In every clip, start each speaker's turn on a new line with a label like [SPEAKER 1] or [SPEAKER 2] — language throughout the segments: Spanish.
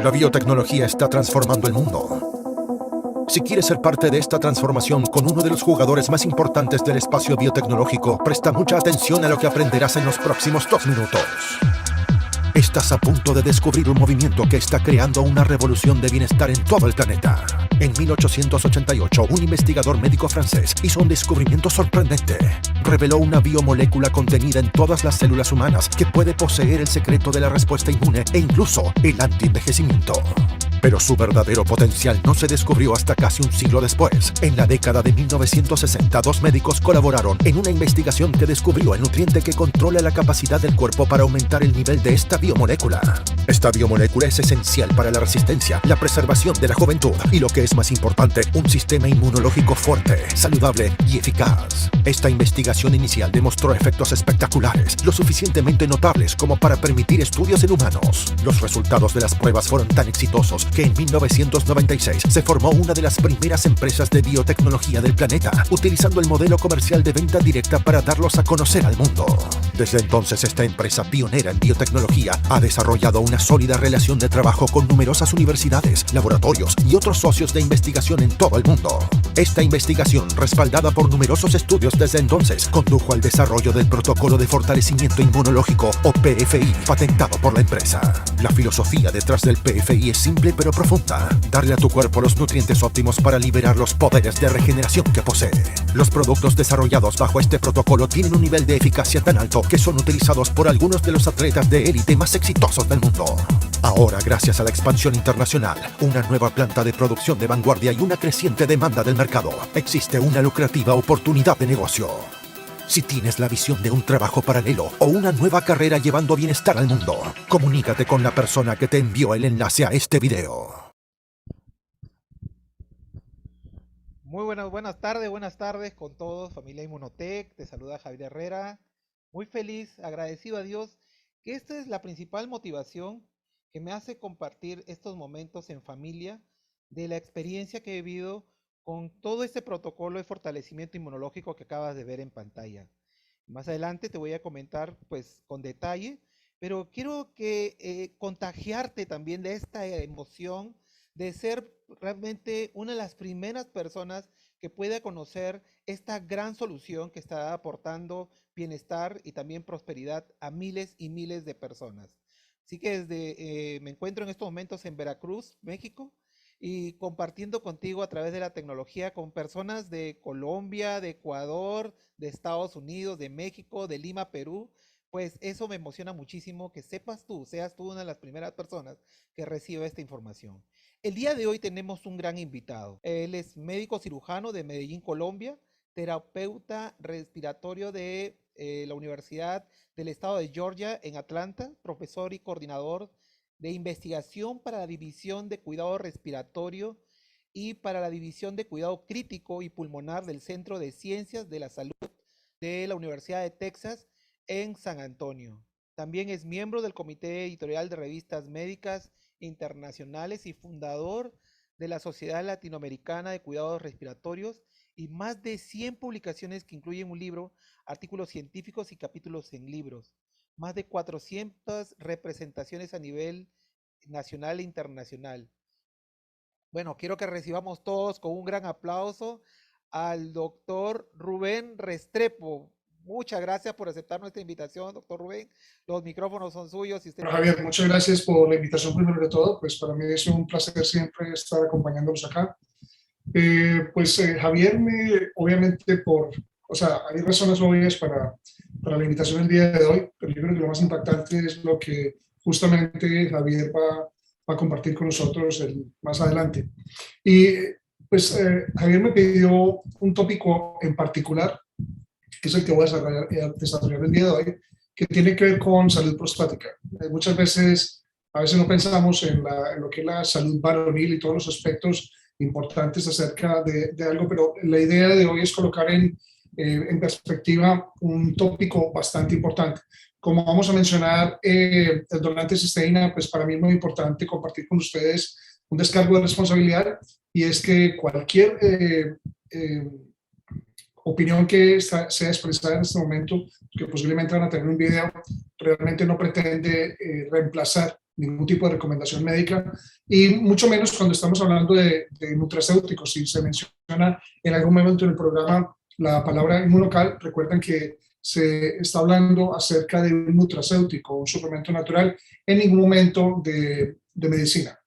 [SPEAKER 1] La biotecnología está transformando el mundo. Si quieres ser parte de esta transformación con uno de los jugadores más importantes del espacio biotecnológico, presta mucha atención a lo que aprenderás en los próximos 2 minutos. Estás a punto de descubrir un movimiento que está creando una revolución de bienestar en todo el planeta. En 1888, un investigador médico francés hizo un descubrimiento sorprendente. Reveló una biomolécula contenida en todas las células humanas que puede poseer el secreto de la respuesta inmune e incluso el antienvejecimiento. Pero su verdadero potencial no se descubrió hasta casi un siglo después. En la década de 1960, 2 médicos colaboraron en una investigación que descubrió el nutriente que controla la capacidad del cuerpo para aumentar el nivel de esta biomolécula. Esta biomolécula es esencial para la resistencia, la preservación de la juventud y, lo que es más importante, un sistema inmunológico fuerte, saludable y eficaz. Esta investigación inicial demostró efectos espectaculares, lo suficientemente notables como para permitir estudios en humanos. Los resultados de las pruebas fueron tan exitosos que en 1996 se formó una de las primeras empresas de biotecnología del planeta, utilizando el modelo comercial de venta directa para darlos a conocer al mundo. Desde entonces, esta empresa pionera en biotecnología ha desarrollado una sólida relación de trabajo con numerosas universidades, laboratorios y otros socios de investigación en todo el mundo. Esta investigación, respaldada por numerosos estudios desde entonces, condujo al desarrollo del Protocolo de Fortalecimiento Inmunológico, o PFI, patentado por la empresa. La filosofía detrás del PFI es simple pero profunda: darle a tu cuerpo los nutrientes óptimos para liberar los poderes de regeneración que posee. Los productos desarrollados bajo este protocolo tienen un nivel de eficacia tan alto que son utilizados por algunos de los atletas de élite más exitosos del mundo. Ahora, gracias a la expansión internacional, una nueva planta de producción de vanguardia y una creciente demanda del mercado, existe una lucrativa oportunidad de negocio. Si tienes la visión de un trabajo paralelo o una nueva carrera llevando bienestar al mundo, comunícate con la persona que te envió el enlace a este video.
[SPEAKER 2] Muy buenas tardes con todos, familia Inmunotech. Te saluda Javier Herrera. Muy feliz, agradecido a Dios, que esta es la principal motivación que me hace compartir estos momentos en familia de la experiencia que he vivido con todo este protocolo de fortalecimiento inmunológico que acabas de ver en pantalla. Más adelante te voy a comentar pues con detalle, pero quiero que contagiarte también de esta emoción de ser realmente una de las primeras personas que pueda conocer esta gran solución que está aportando bienestar y también prosperidad a miles y miles de personas. Así que me encuentro en estos momentos en Veracruz, México, y compartiendo contigo a través de la tecnología con personas de Colombia, de Ecuador, de Estados Unidos, de México, de Lima, Perú. Pues eso me emociona muchísimo que seas tú una de las primeras personas que reciba esta información. El día de hoy tenemos un gran invitado. Él es médico cirujano de Medellín, Colombia, terapeuta respiratorio de la Universidad del Estado de Georgia en Atlanta, profesor y coordinador de investigación para la División de Cuidado Respiratorio y para la División de Cuidado Crítico y Pulmonar del Centro de Ciencias de la Salud de la Universidad de Texas en San Antonio. También es miembro del Comité Editorial de Revistas Médicas Internacionales y fundador de la Sociedad Latinoamericana de Cuidados Respiratorios, y más de 100 publicaciones que incluyen un libro, artículos científicos y capítulos en libros. Más de 400 representaciones a nivel nacional e internacional. Bueno, quiero que recibamos todos con un gran aplauso al doctor Rubén Restrepo. Muchas gracias por aceptar nuestra invitación, doctor Rubén. Los micrófonos son suyos.
[SPEAKER 3] Bueno, Javier, muchas gracias por la invitación primero de todo. Pues para mí es un placer siempre estar acompañándolos acá. Javier, obviamente hay razones obvias para la invitación del día de hoy, pero yo creo que lo más impactante es lo que justamente Javier va a compartir con nosotros más adelante. Y Javier me pidió un tópico en particular, que es el que voy a desarrollar el día de hoy, que tiene que ver con salud prostática. Muchas veces, a veces no pensamos en lo que es la salud varonil y todos los aspectos importantes acerca de algo, pero la idea de hoy es colocar en perspectiva un tópico bastante importante. Como vamos a mencionar, el donante de cisteína, pues para mí es muy importante compartir con ustedes un descargo de responsabilidad, y es que cualquier opinión que sea expresada en este momento, que posiblemente van a tener un video, realmente no pretende reemplazar ningún tipo de recomendación médica, y mucho menos cuando estamos hablando de nutracéuticos. Si se menciona en algún momento en el programa la palabra inmunocal, recuerden que se está hablando acerca de un nutracéutico, un suplemento natural, en ningún momento de medicina.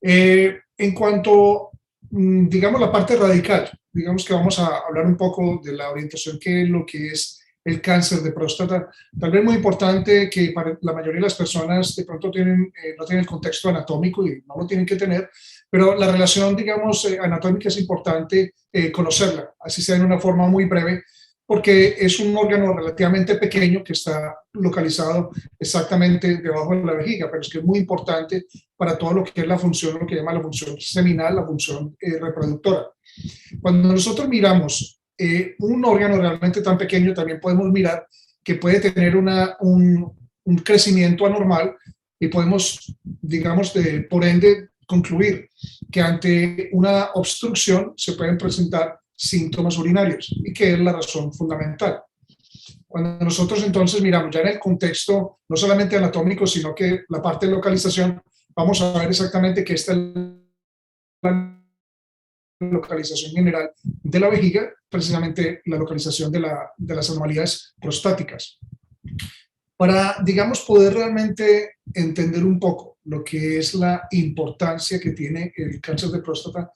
[SPEAKER 3] En cuanto, digamos, la parte radical, digamos que vamos a hablar un poco de la orientación que es lo que es el cáncer de próstata. Tal vez muy importante que para la mayoría de las personas de pronto no tienen el contexto anatómico y no lo tienen que tener, pero la relación, digamos, anatómica es importante conocerla, así sea en una forma muy breve, porque es un órgano relativamente pequeño que está localizado exactamente debajo de la vejiga, pero es que es muy importante para todo lo que es la función, lo que llama la función seminal, la función reproductora. Cuando nosotros miramos un órgano realmente tan pequeño, también podemos mirar que puede tener un crecimiento anormal y podemos, digamos, por ende, concluir que ante una obstrucción se pueden presentar síntomas urinarios y que es la razón fundamental. Cuando nosotros entonces miramos ya en el contexto, no solamente anatómico, sino que la parte de localización, vamos a ver exactamente que esta es la localización general de la vejiga, precisamente la localización de las anomalías prostáticas. Para, digamos, poder realmente entender un poco lo que es la importancia que tiene el cáncer de próstata,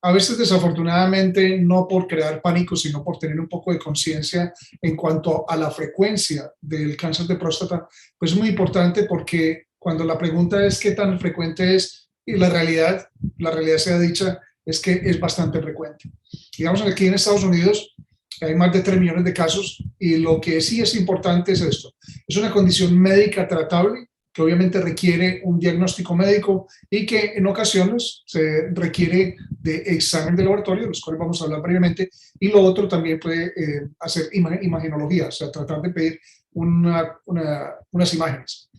[SPEAKER 3] a veces desafortunadamente no por crear pánico, sino por tener un poco de conciencia en cuanto a la frecuencia del cáncer de próstata, pues es muy importante porque cuando la pregunta es qué tan frecuente es, y la realidad sea dicha, es que es bastante frecuente. Digamos, aquí en Estados Unidos hay más de 3 millones de casos y lo que sí es importante es esto. Es una condición médica tratable que obviamente requiere un diagnóstico médico y que en ocasiones se requiere de examen de laboratorio, de los cuales vamos a hablar brevemente, y lo otro también puede hacer imagenología, o sea, tratar de pedir unas imágenes.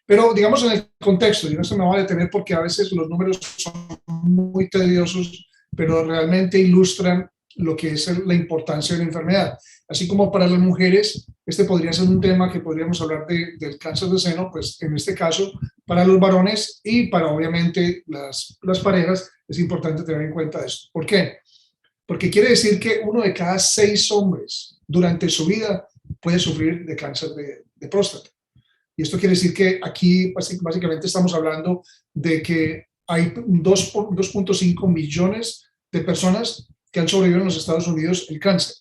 [SPEAKER 3] Pero digamos en el contexto, y no se me va a detener porque a veces los números son muy tediosos, pero realmente ilustran lo que es la importancia de la enfermedad. Así como para las mujeres, este podría ser un tema que podríamos hablar del cáncer de seno, pues en este caso, para los varones y para obviamente las parejas, es importante tener en cuenta esto. ¿Por qué? Porque quiere decir que 1 de cada 6 hombres durante su vida puede sufrir de cáncer de próstata. Y esto quiere decir que aquí básicamente estamos hablando de que hay 2.5 millones de personas que han sobrevivido en los Estados Unidos el cáncer.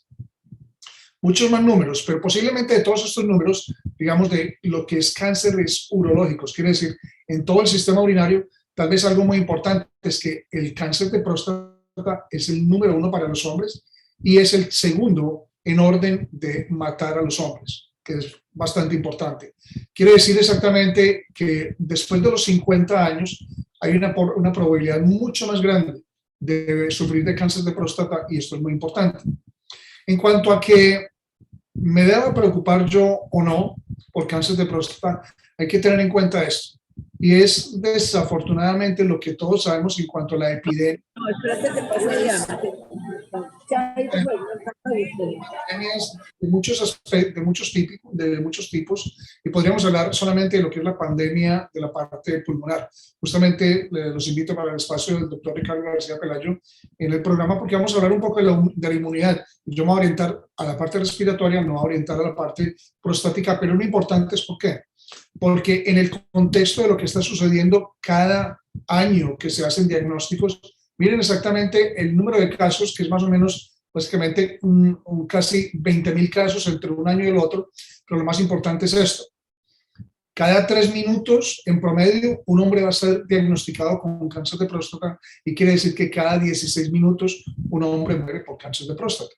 [SPEAKER 3] Muchos más números, pero posiblemente de todos estos números, digamos, de lo que es cánceres urológicos, quiere decir, en todo el sistema urinario, tal vez algo muy importante es que el cáncer de próstata es el número 1 para los hombres y es el segundo en orden de matar a los hombres, que es bastante importante. Quiere decir exactamente que después de los 50 años hay una probabilidad mucho más grande de sufrir de cáncer de próstata y esto es muy importante. En cuanto a que me deba preocupar yo o no por cáncer de próstata, hay que tener en cuenta esto. Y es desafortunadamente lo que todos sabemos en cuanto a la epidemia. No, espérate, te pasa epidemias de muchos tipos, y podríamos hablar solamente de lo que es la pandemia de la parte pulmonar. Justamente los invito para el espacio del doctor Ricardo García Pelayo en el programa porque vamos a hablar un poco de la inmunidad. Yo me voy a orientar a la parte respiratoria, no voy a orientar a la parte prostática, pero lo importante es ¿por qué? Porque en el contexto de lo que está sucediendo cada año que se hacen diagnósticos, miren exactamente el número de casos, que es más o menos, básicamente, casi 20.000 casos entre un año y el otro, pero lo más importante es esto. Cada 3 minutos, en promedio, un hombre va a ser diagnosticado con un cáncer de próstata y quiere decir que cada 16 minutos un hombre muere por cáncer de próstata.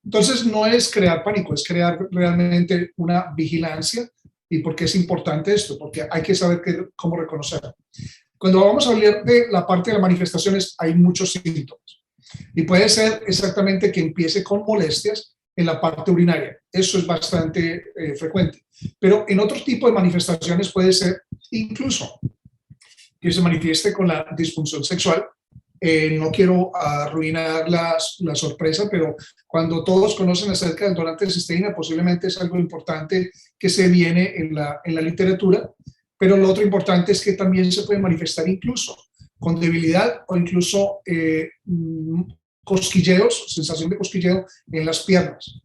[SPEAKER 3] Entonces, no es crear pánico, es crear realmente una vigilancia. ¿Y por qué es importante esto? Porque hay que saber cómo reconocerlo. Cuando vamos a hablar de la parte de las manifestaciones, hay muchos síntomas. Y puede ser exactamente que empiece con molestias en la parte urinaria. Eso es bastante frecuente. Pero en otro tipo de manifestaciones puede ser incluso que se manifieste con la disfunción sexual. No quiero arruinar la sorpresa, pero cuando todos conocen acerca del donante de cisteína, posiblemente es algo importante que se viene en la literatura, pero lo otro importante es que también se puede manifestar incluso con debilidad o incluso cosquilleos, sensación de cosquilleo en las piernas.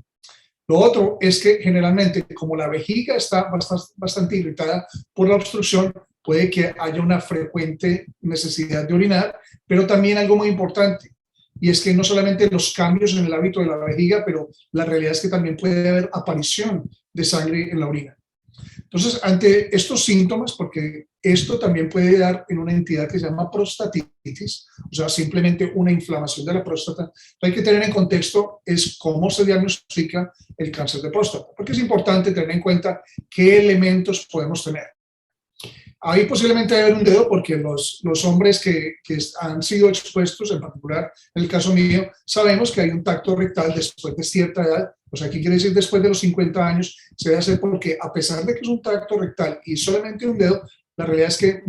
[SPEAKER 3] Lo otro es que generalmente, como la vejiga está bastante irritada por la obstrucción, puede que haya una frecuente necesidad de orinar, pero también algo muy importante, y es que no solamente los cambios en el hábito de la vejiga, pero la realidad es que también puede haber aparición de sangre en la orina. Entonces, ante estos síntomas, porque esto también puede dar en una entidad que se llama prostatitis, o sea, simplemente una inflamación de la próstata, hay que tener en contexto es cómo se diagnostica el cáncer de próstata, porque es importante tener en cuenta qué elementos podemos tener. Ahí posiblemente debe haber un dedo porque los hombres que han sido expuestos, en particular en el caso mío, sabemos que hay un tacto rectal después de cierta edad, o sea, ¿qué quiere decir después de los 50 años? Se debe hacer porque a pesar de que es un tacto rectal y solamente un dedo, la realidad es que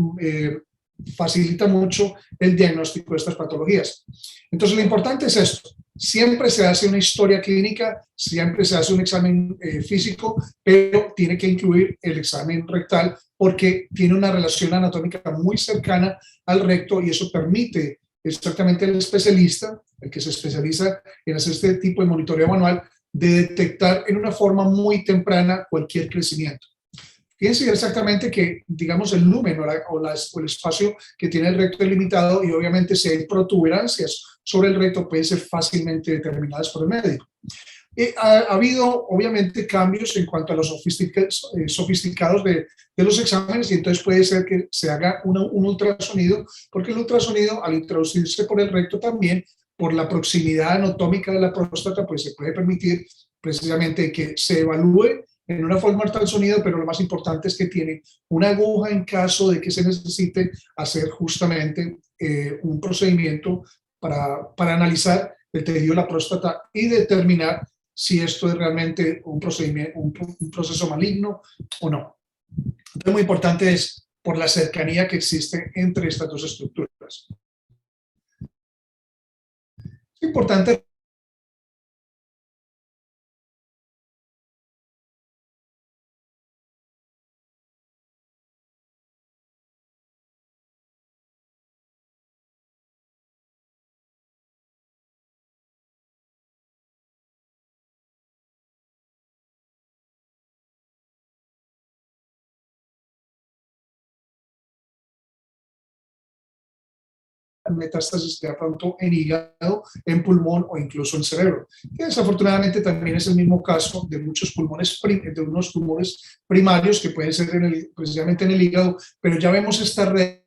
[SPEAKER 3] facilita mucho el diagnóstico de estas patologías. Entonces lo importante es esto. Siempre se hace una historia clínica, siempre se hace un examen físico, pero tiene que incluir el examen rectal porque tiene una relación anatómica muy cercana al recto y eso permite exactamente al especialista, el que se especializa en hacer este tipo de monitoreo manual, de detectar en una forma muy temprana cualquier crecimiento. Fíjense exactamente que, digamos, el lumen o el espacio que tiene el recto es limitado y obviamente si hay protuberancias sobre el recto pueden ser fácilmente determinadas por el médico. Ha habido obviamente cambios en cuanto a los sofisticados de los exámenes y entonces puede ser que se haga un ultrasonido, porque el ultrasonido al introducirse por el recto también, por la proximidad anatómica de la próstata, pues se puede permitir precisamente que se evalúe en una forma ultrasonido, pero lo más importante es que tiene una aguja en caso de que se necesite hacer justamente un procedimiento para analizar el tejido de la próstata y determinar si esto es realmente un proceso maligno o no. Entonces, muy importante es por la cercanía que existe entre estas dos estructuras. Es importante metástasis de pronto en hígado, en pulmón o incluso en cerebro. Que desafortunadamente también es el mismo caso de muchos pulmones, de unos tumores primarios que pueden ser precisamente en el hígado, pero ya vemos esta red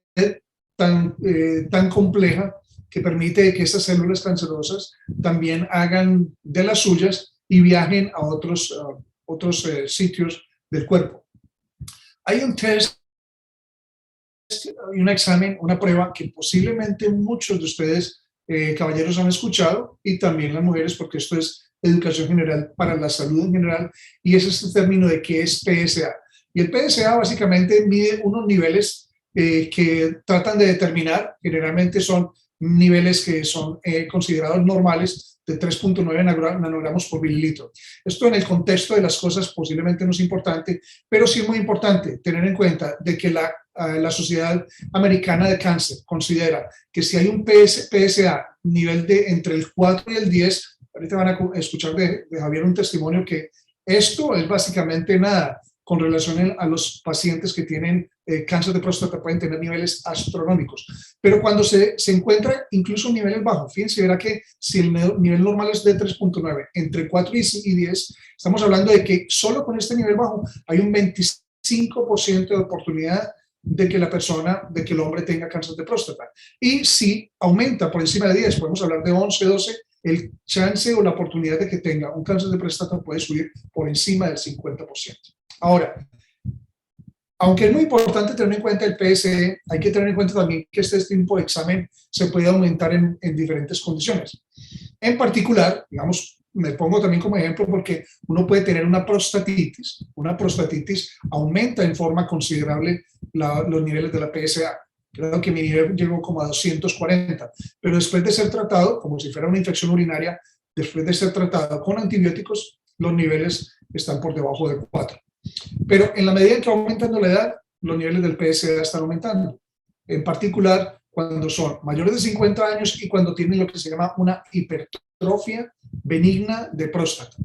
[SPEAKER 3] tan compleja que permite que estas células cancerosas también hagan de las suyas y viajen a otros sitios del cuerpo. Hay un test y un examen, una prueba que posiblemente muchos de ustedes, caballeros, han escuchado y también las mujeres, porque esto es educación general para la salud en general, y es este término de qué es PSA. Y el PSA básicamente mide unos niveles que tratan de determinar, generalmente son niveles que son considerados normales, de 3.9 nanogramos por mililitro. Esto en el contexto de las cosas posiblemente no es importante, pero sí es muy importante tener en cuenta de que la Sociedad Americana de Cáncer considera que si hay un PSA nivel de entre el 4 y el 10, ahorita van a escuchar de Javier un testimonio que esto es básicamente nada con relación a los pacientes que tienen cáncer de próstata, pueden tener niveles astronómicos. Pero cuando se encuentra incluso niveles bajos, fíjense, verá que si el nivel normal es de 3.9, entre 4 y 10, estamos hablando de que solo con este nivel bajo hay un 25% de oportunidad de que de que el hombre tenga cáncer de próstata. Y si aumenta por encima de 10, podemos hablar de 11, 12, el chance o la oportunidad de que tenga un cáncer de próstata puede subir por encima del 50%. Ahora, aunque es muy importante tener en cuenta el PSE, hay que tener en cuenta también que este tipo de examen se puede aumentar en diferentes condiciones. En particular, digamos, me pongo también como ejemplo porque uno puede tener una prostatitis. Una prostatitis aumenta en forma considerable los niveles de la PSA. Creo que mi nivel llegó como a 240, pero después de ser tratado, como si fuera una infección urinaria, después de ser tratado con antibióticos, los niveles están por debajo de 4. Pero en la medida en que va aumentando la edad, los niveles del PSA están aumentando. En particular, cuando son mayores de 50 años y cuando tienen lo que se llama una hipertrofia benigna de próstata.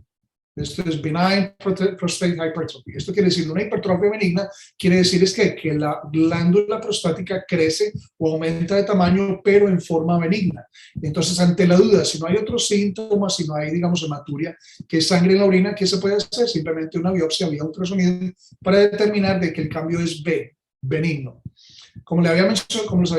[SPEAKER 3] Esto es benign prostate hypertrophy. Esto quiere decir, una hipertrofia benigna quiere decir es que la glándula prostática crece o aumenta de tamaño, pero en forma benigna. Entonces, ante la duda, si no hay otros síntomas, si no hay, digamos, hematuria, que es sangre en la orina, ¿qué se puede hacer? Simplemente una biopsia vía ultrasonido para determinar de que el cambio es benigno. Como les había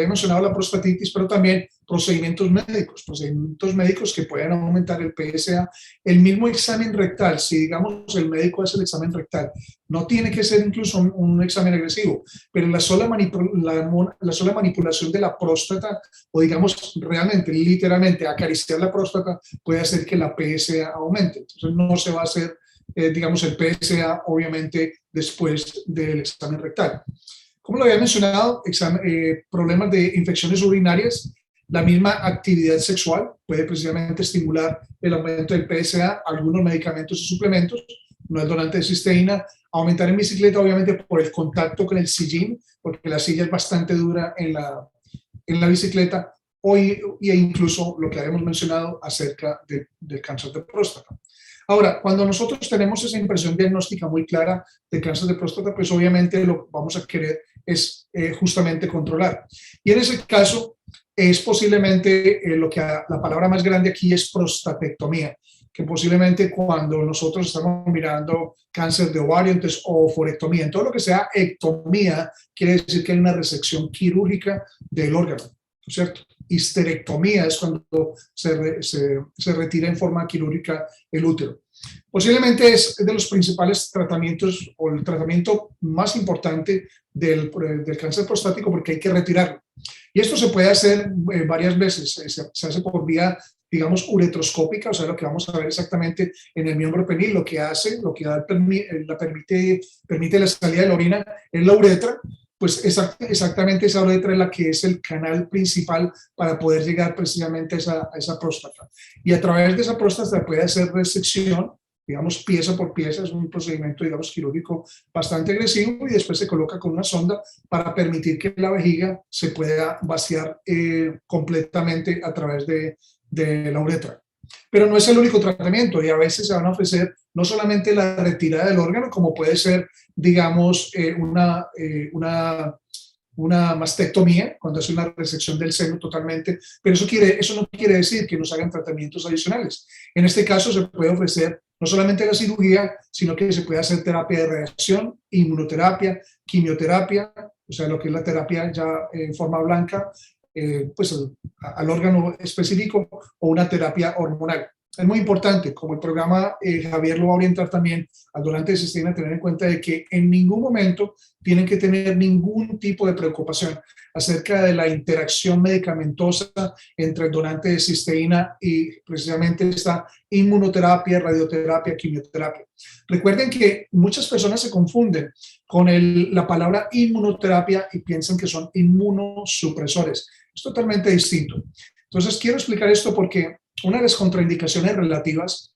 [SPEAKER 3] mencionado, la prostatitis, pero también procedimientos médicos que pueden aumentar el PSA. El mismo examen rectal, si digamos el médico hace el examen rectal, no tiene que ser incluso un examen agresivo, pero la sola manipulación de la próstata, o digamos realmente, literalmente acariciar la próstata, puede hacer que la PSA aumente. Entonces no se va a hacer, digamos, el PSA obviamente después del examen rectal. Como lo había mencionado, problemas de infecciones urinarias, la misma actividad sexual puede precisamente estimular el aumento del PSA, algunos medicamentos y suplementos, no el donante de cisteína, aumentar en bicicleta obviamente por el contacto con el sillín, porque la silla es bastante dura en la bicicleta, e incluso lo que habíamos mencionado acerca del cáncer de próstata. Ahora, cuando nosotros tenemos esa impresión diagnóstica muy clara de cáncer de próstata, pues obviamente lo que vamos a querer es justamente controlar. Y en ese caso es posiblemente la palabra más grande aquí es prostatectomía, que posiblemente cuando nosotros estamos mirando cáncer de ovario, entonces oophorectomía, en todo lo que sea ectomía, quiere decir que hay una resección quirúrgica del órgano, ¿no es cierto? Histerectomía es cuando se retira en forma quirúrgica el útero. Posiblemente es de los principales tratamientos o el tratamiento más importante del cáncer prostático porque hay que retirarlo. Y esto se puede hacer varias veces. Se hace por vía, digamos, uretroscópica, o sea, lo que vamos a ver exactamente en el miembro penil, lo que permite la salida de la orina es la uretra. Pues exactamente esa uretra es la que es el canal principal para poder llegar precisamente a esa próstata. Y a través de esa próstata puede hacer resección, digamos, pieza por pieza, es un procedimiento, digamos, quirúrgico bastante agresivo y después se coloca con una sonda para permitir que la vejiga se pueda vaciar completamente a través de la uretra. Pero no es el único tratamiento y a veces se van a ofrecer no solamente la retirada del órgano, como puede ser, digamos, una mastectomía, cuando hace una resección del seno totalmente, pero eso no quiere decir que nos hagan tratamientos adicionales. En este caso se puede ofrecer no solamente la cirugía, sino que se puede hacer terapia de radiación, inmunoterapia, quimioterapia, o sea, lo que es la terapia ya en forma blanca, pues al órgano específico, o una terapia hormonal. Es muy importante, como el programa Javier lo va a orientar también al donante de cisteína, tener en cuenta de que en ningún momento tienen que tener ningún tipo de preocupación acerca de la interacción medicamentosa entre el donante de cisteína y precisamente esta inmunoterapia, radioterapia, quimioterapia. Recuerden que muchas personas se confunden con la palabra inmunoterapia y piensan que son inmunosupresores. Es totalmente distinto. Entonces, quiero explicar esto porque una de las contraindicaciones relativas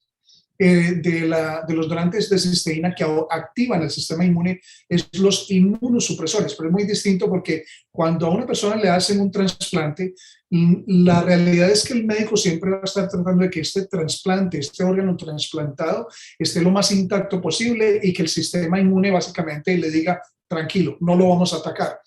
[SPEAKER 3] de los donantes de cisteína que activan el sistema inmune es los inmunosupresores, pero es muy distinto porque cuando a una persona le hacen un trasplante, la realidad es que el médico siempre va a estar tratando de que este trasplante, este órgano trasplantado, esté lo más intacto posible y que el sistema inmune básicamente le diga, tranquilo, no lo vamos a atacar.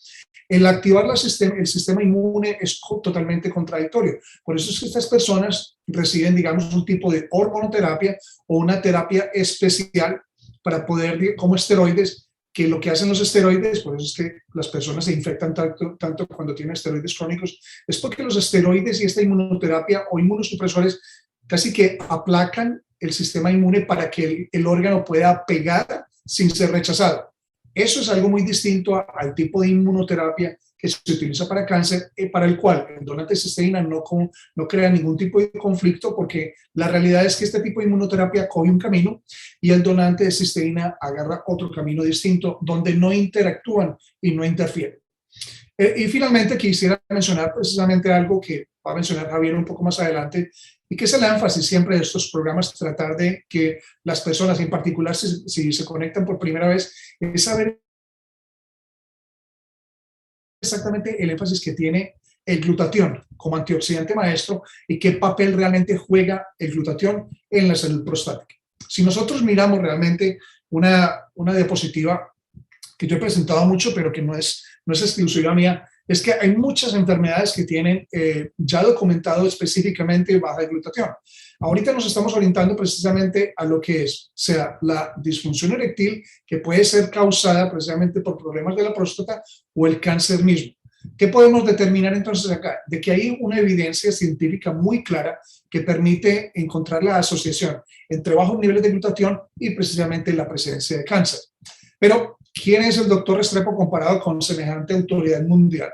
[SPEAKER 3] El activar el sistema inmune es totalmente contradictorio. Por eso es que estas personas reciben, digamos, un tipo de hormonoterapia o una terapia especial para poder, como esteroides, que lo que hacen los esteroides, por eso es que las personas se infectan tanto cuando tienen esteroides crónicos, es porque los esteroides y esta inmunoterapia o inmunosupresores casi que aplacan el sistema inmune para que el órgano pueda pegar sin ser rechazado. Eso es algo muy distinto al tipo de inmunoterapia que se utiliza para cáncer, para el cual el donante de cisteína no crea ningún tipo de conflicto, porque la realidad es que este tipo de inmunoterapia coge un camino y el donante de cisteína agarra otro camino distinto donde no interactúan y no interfieren. Y finalmente quisiera mencionar precisamente algo que va a mencionar Javier un poco más adelante, y que es el énfasis siempre de estos programas, tratar de que las personas, en particular si se conectan por primera vez, es saber exactamente el énfasis que tiene el glutatión como antioxidante maestro y qué papel realmente juega el glutatión en la salud prostática. Si nosotros miramos realmente una diapositiva que yo he presentado mucho, pero que no es exclusiva mía, es que hay muchas enfermedades que tienen ya documentado específicamente baja de glutatión. Ahorita nos estamos orientando precisamente a lo que es, sea la disfunción eréctil, que puede ser causada precisamente por problemas de la próstata o el cáncer mismo. ¿Qué podemos determinar entonces acá? De que hay una evidencia científica muy clara que permite encontrar la asociación entre bajos niveles de glutatión y precisamente la presencia de cáncer. Pero, ¿quién es el doctor Restrepo comparado con semejante autoridad mundial?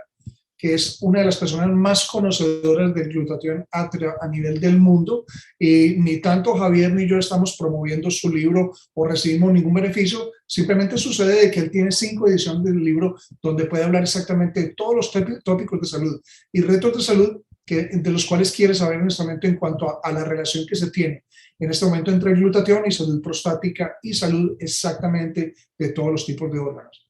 [SPEAKER 3] Que es una de las personas más conocedoras del glutatión a nivel del mundo, y ni tanto Javier ni yo estamos promoviendo su libro o recibimos ningún beneficio, simplemente sucede de que él tiene 5 ediciones del libro donde puede hablar exactamente de todos los tópicos de salud y retos de salud de los cuales quiere saber en este momento en cuanto a la relación que se tiene en este momento entre glutatión y salud prostática y salud exactamente de todos los tipos de órganos.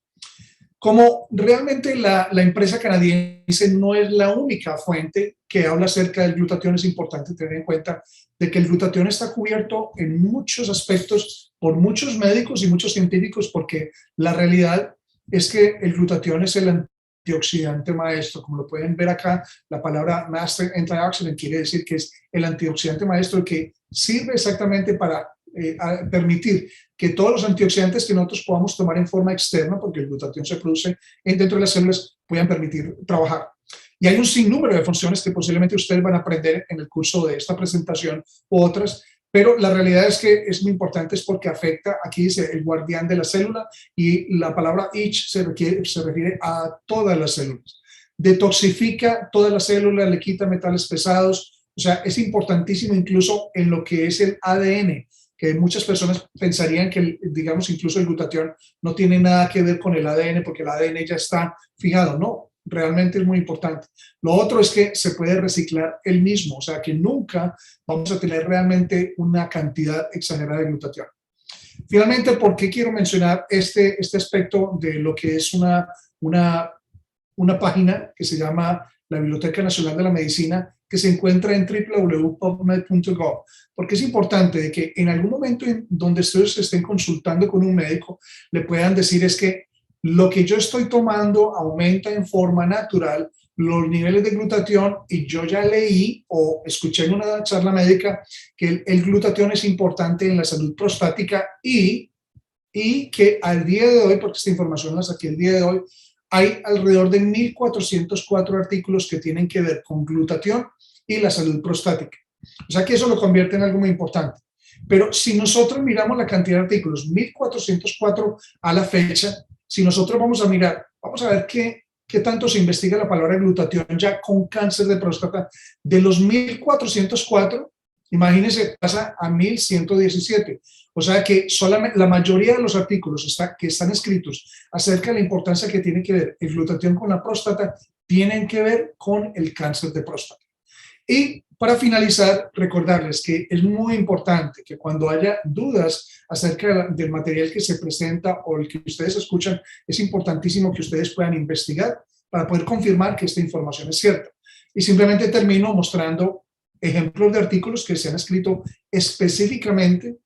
[SPEAKER 3] Como realmente la empresa canadiense no es la única fuente que habla acerca del glutatión, es importante tener en cuenta de que el glutatión está cubierto en muchos aspectos por muchos médicos y muchos científicos, porque la realidad es que el glutatión es el antioxidante maestro. Como lo pueden ver acá, la palabra Master Antioxidant quiere decir que es el antioxidante maestro que sirve exactamente para permitir que todos los antioxidantes que nosotros podamos tomar en forma externa, porque el glutatión se produce dentro de las células, puedan permitir trabajar. Y hay un sinnúmero de funciones que posiblemente ustedes van a aprender en el curso de esta presentación u otras, pero la realidad es que es muy importante, es porque afecta, aquí dice el guardián de la célula, y la palabra each se refiere a todas las células. Detoxifica todas las células, le quita metales pesados, o sea, es importantísimo incluso en lo que es el ADN, que muchas personas pensarían que, digamos, incluso el glutatión no tiene nada que ver con el ADN porque el ADN ya está fijado. No, realmente es muy importante. Lo otro es que se puede reciclar el mismo, o sea que nunca vamos a tener realmente una cantidad exagerada de glutatión. Finalmente, ¿por qué quiero mencionar este aspecto de lo que es una página que se llama la Biblioteca Nacional de la Medicina, que se encuentra en www.pubmed.gov? Porque es importante de que en algún momento en donde ustedes estén consultando con un médico, le puedan decir es que lo que yo estoy tomando aumenta en forma natural los niveles de glutatión, y yo ya leí o escuché en una charla médica que el glutatión es importante en la salud prostática y que al día de hoy, porque esta información la saqué el día de hoy, hay alrededor de 1.404 artículos que tienen que ver con glutatión y la salud prostática. O sea que eso lo convierte en algo muy importante. Pero si nosotros miramos la cantidad de artículos, 1.404 a la fecha, si nosotros vamos a ver qué tanto se investiga la palabra glutatión ya con cáncer de próstata. De los 1.404, imagínense, pasa a 1.117. O sea que solamente la mayoría de los artículos que están escritos acerca de la importancia que tiene que ver el glutatión con la próstata tienen que ver con el cáncer de próstata. Y para finalizar, recordarles que es muy importante que cuando haya dudas acerca del material que se presenta o el que ustedes escuchan, es importantísimo que ustedes puedan investigar para poder confirmar que esta información es cierta. Y simplemente termino mostrando ejemplos de artículos que se han escrito específicamente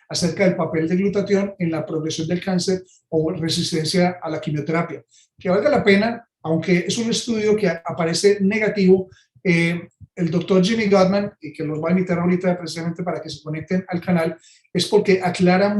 [SPEAKER 3] acerca del papel de glutatión en la progresión del cáncer o resistencia a la quimioterapia. Que valga la pena, aunque es un estudio que aparece negativo, el doctor Jimmy Gottman, y que los va a invitar ahorita precisamente para que se conecten al canal, es porque aclara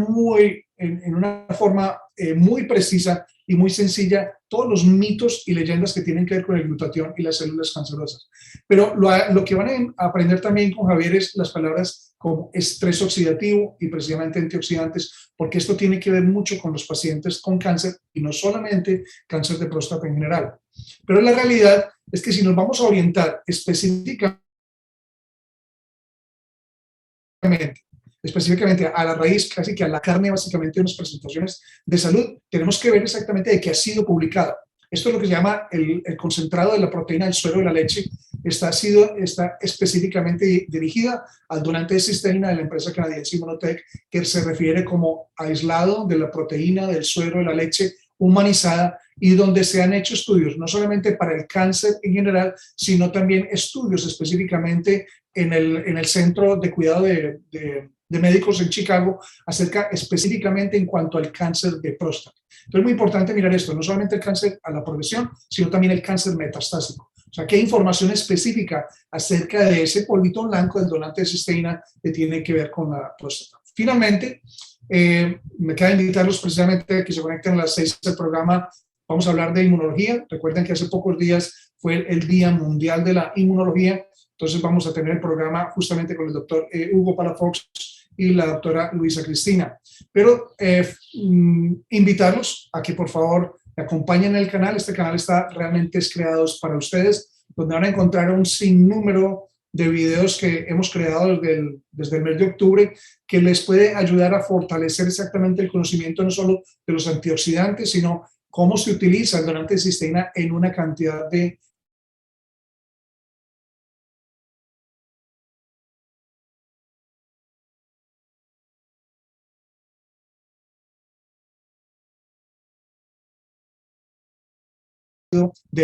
[SPEAKER 3] en una forma muy precisa y muy sencilla todos los mitos y leyendas que tienen que ver con el glutatión y las células cancerosas. Pero lo que van a aprender también con Javier es las palabras como estrés oxidativo y precisamente antioxidantes, porque esto tiene que ver mucho con los pacientes con cáncer y no solamente cáncer de próstata en general. Pero la realidad es que si nos vamos a orientar específicamente a la raíz, casi que a la carne básicamente de unas presentaciones de salud, tenemos que ver exactamente de qué ha sido publicado. Esto es lo que se llama el concentrado de la proteína del suero de la leche. Está específicamente dirigida al donante de cisteína de la empresa canadiense Immunotec, que se refiere como aislado de la proteína del suero de la leche humanizada, y donde se han hecho estudios, no solamente para el cáncer en general, sino también estudios específicamente en el Centro de Cuidado de Médicos en Chicago, acerca específicamente en cuanto al cáncer de próstata. Entonces es muy importante mirar esto, no solamente el cáncer a la progresión, sino también el cáncer metastásico. O sea, qué información específica acerca de ese polvito blanco del donante de cisteína que tiene que ver con la próstata. Finalmente, me queda invitarlos precisamente a que se conecten a las 6 del programa. Vamos a hablar de inmunología. Recuerden que hace pocos días fue el Día Mundial de la Inmunología. Entonces vamos a tener el programa justamente con el doctor Hugo Palafox y la doctora Luisa Cristina. Pero invitarlos a que por favor me acompañen en el canal. Este canal está realmente creado para ustedes, donde van a encontrar un sinnúmero de videos que hemos creado desde el mes de octubre, que les puede ayudar a fortalecer exactamente el conocimiento no solo de los antioxidantes, sino cómo se utiliza el donante de cisteína en una cantidad de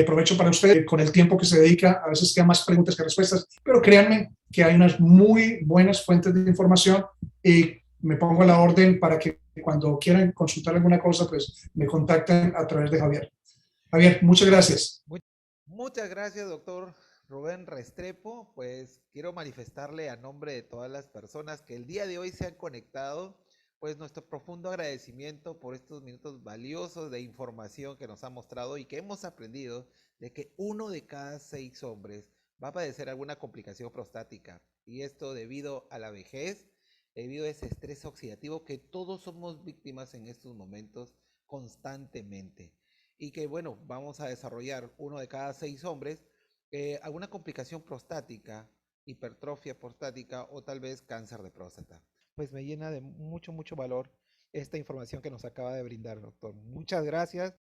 [SPEAKER 3] provecho para usted. Con el tiempo que se dedica, a veces quedan más preguntas que respuestas, pero créanme que hay unas muy buenas fuentes de información y me pongo a la orden para que cuando quieran consultar alguna cosa, pues me contacten a través de Javier. Javier, muchas gracias.
[SPEAKER 2] Muchas gracias, doctor Rubén Restrepo. Pues quiero manifestarle a nombre de todas las personas que el día de hoy se han conectado, pues nuestro profundo agradecimiento por estos minutos valiosos de información que nos ha mostrado y que hemos aprendido de que 1 de cada 6 hombres va a padecer alguna complicación prostática. Y esto debido a la vejez, debido a ese estrés oxidativo que todos somos víctimas en estos momentos constantemente. Y que bueno, vamos a desarrollar 1 de cada 6 hombres alguna complicación prostática, hipertrofia prostática o tal vez cáncer de próstata. Pues me llena de mucho valor esta información que nos acaba de brindar, doctor. Muchas gracias.